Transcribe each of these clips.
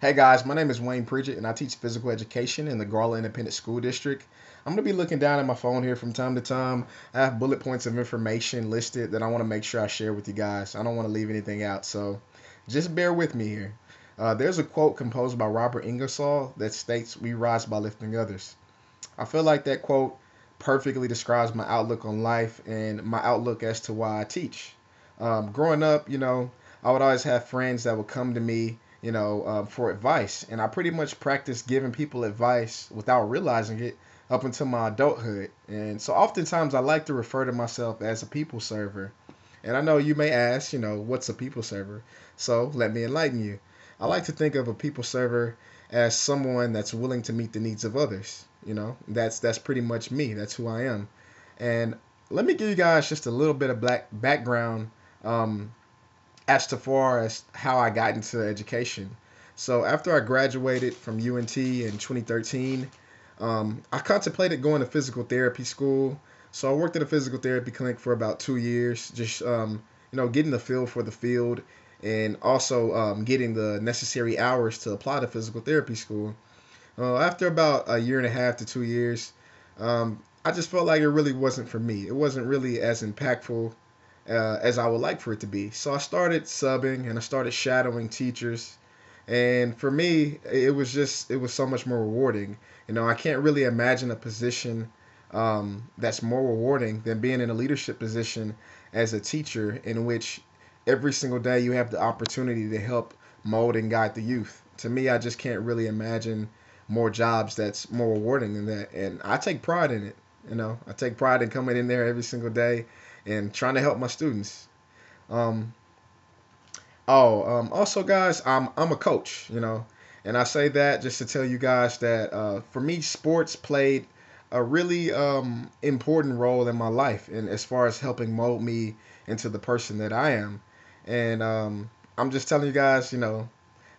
Hey guys, my name is Wayne Pridgett and I teach physical education in the Garland Independent School District. I'm going to be looking down at my phone here from time to time. I have bullet points of information listed that I want to make sure I share with you guys. I don't want to leave anything out, so just bear with me here. There's a quote composed by Robert Ingersoll that states, "We rise by lifting others." I feel like that quote perfectly describes my outlook on life and my outlook as to why I teach. Growing up, I would always have friends that would come to me, for advice, and I pretty much practiced giving people advice without realizing it up until my adulthood. And so, oftentimes, I like to refer to myself as a people server. And I know you may ask, what's a people server? So let me enlighten you. I like to think of a people server as someone that's willing to meet the needs of others. That's pretty much me. That's who I am. And let me give you guys just a little bit of black background um, as to far as how I got into education. So after I graduated from UNT in 2013, I contemplated going to physical therapy school. So I worked at a physical therapy clinic for about 2 years, just getting the feel for the field and also getting the necessary hours to apply to physical therapy school. After about a year and a half to 2 years, I just felt like it really wasn't for me. It wasn't really as impactful as I would like for it to be. So I started subbing and I started shadowing teachers. And for me, it was so much more rewarding. I can't really imagine a position that's more rewarding than being in a leadership position as a teacher, in which every single day you have the opportunity to help mold and guide the youth. To me, I just can't really imagine more jobs that's more rewarding than that. And I take pride in it. I take pride in coming in there every single day and trying to help my students. Um, also, guys, I'm a coach, and I say that just to tell you guys that for me, sports played a really important role in my life, and as far as helping mold me into the person that I am. And I'm just telling you guys,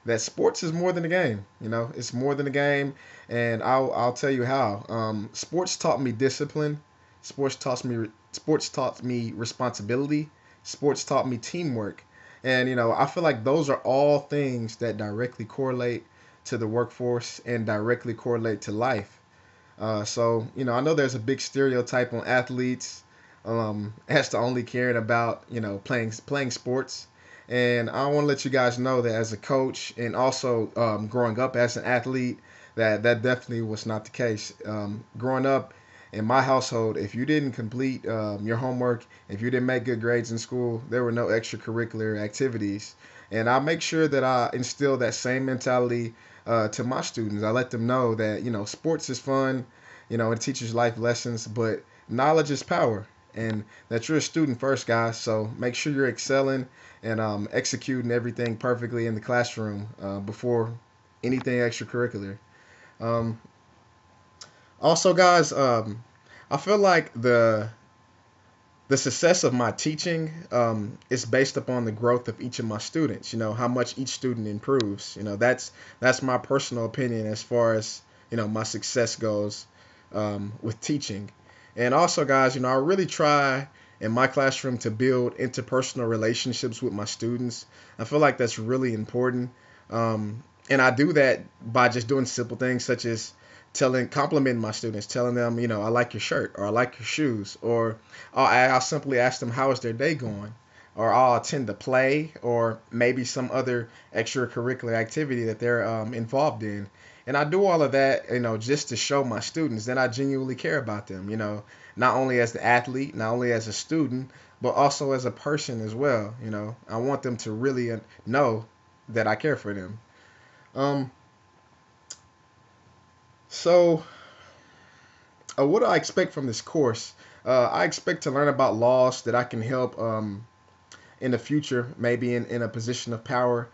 that sports is more than a game. It's more than a game, and I'll tell you how. Sports taught me discipline. Sports taught me responsibility. Sports taught me teamwork, and I feel like those are all things that directly correlate to the workforce and directly correlate to life. So I know there's a big stereotype on athletes as to only caring about playing sports, and I want to let you guys know that as a coach and also growing up as an athlete, that definitely was not the case. Growing up in my household, if you didn't complete your homework, if you didn't make good grades in school, there were no extracurricular activities. And I make sure that I instill that same mentality to my students. I let them know that sports is fun, it teaches life lessons, but knowledge is power, and that you're a student first, guys. So make sure you're excelling and executing everything perfectly in the classroom before anything extracurricular. Um, Also, guys, I feel like the success of my teaching is based upon the growth of each of my students. How much each student improves. That's my personal opinion as far as my success goes with teaching. And also, guys, I really try in my classroom to build interpersonal relationships with my students. I feel like that's really important. And I do that by just doing simple things such as complimenting my students, telling them, I like your shirt or I like your shoes, or I'll simply ask them how is their day going, or I'll attend the play or maybe some other extracurricular activity that they're involved in. And I do all of that, just to show my students that I genuinely care about them, not only as the athlete, not only as a student, but also as a person as well. I want them to really know that I care for them. Um, so what do I expect from this course? I expect to learn about laws that I can help in the future, maybe in a position of power.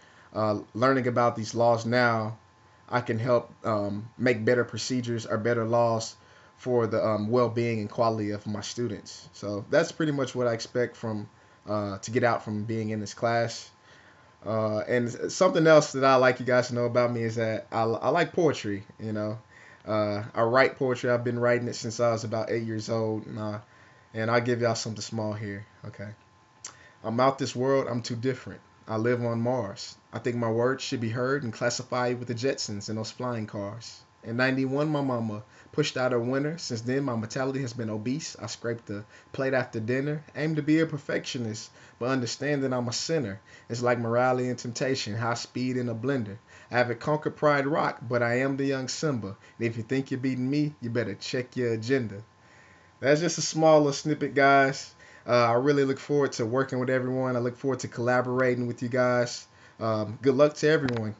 Learning about these laws now, I can help make better procedures or better laws for the well-being and quality of my students. So that's pretty much what I expect from to get out from being in this class. And something else that I like you guys to know about me is that I like poetry. I write poetry. I've been writing it since I was about 8 years old, and I'll give y'all something small here. Okay, I'm out this world. I'm too different. I live on Mars. I think my words should be heard and classified with the Jetsons and those flying cars. In 91, my mama pushed out a winner. Since then, my mentality has been obese. I scrape the plate after dinner. Aim to be a perfectionist, but understand that I'm a sinner. It's like morality and temptation, high speed in a blender. I haven't conquered Pride Rock, but I am the young Simba. And if you think you're beating me, you better check your agenda. That's just a small little snippet, guys. I really look forward to working with everyone. I look forward to collaborating with you guys. Good luck to everyone.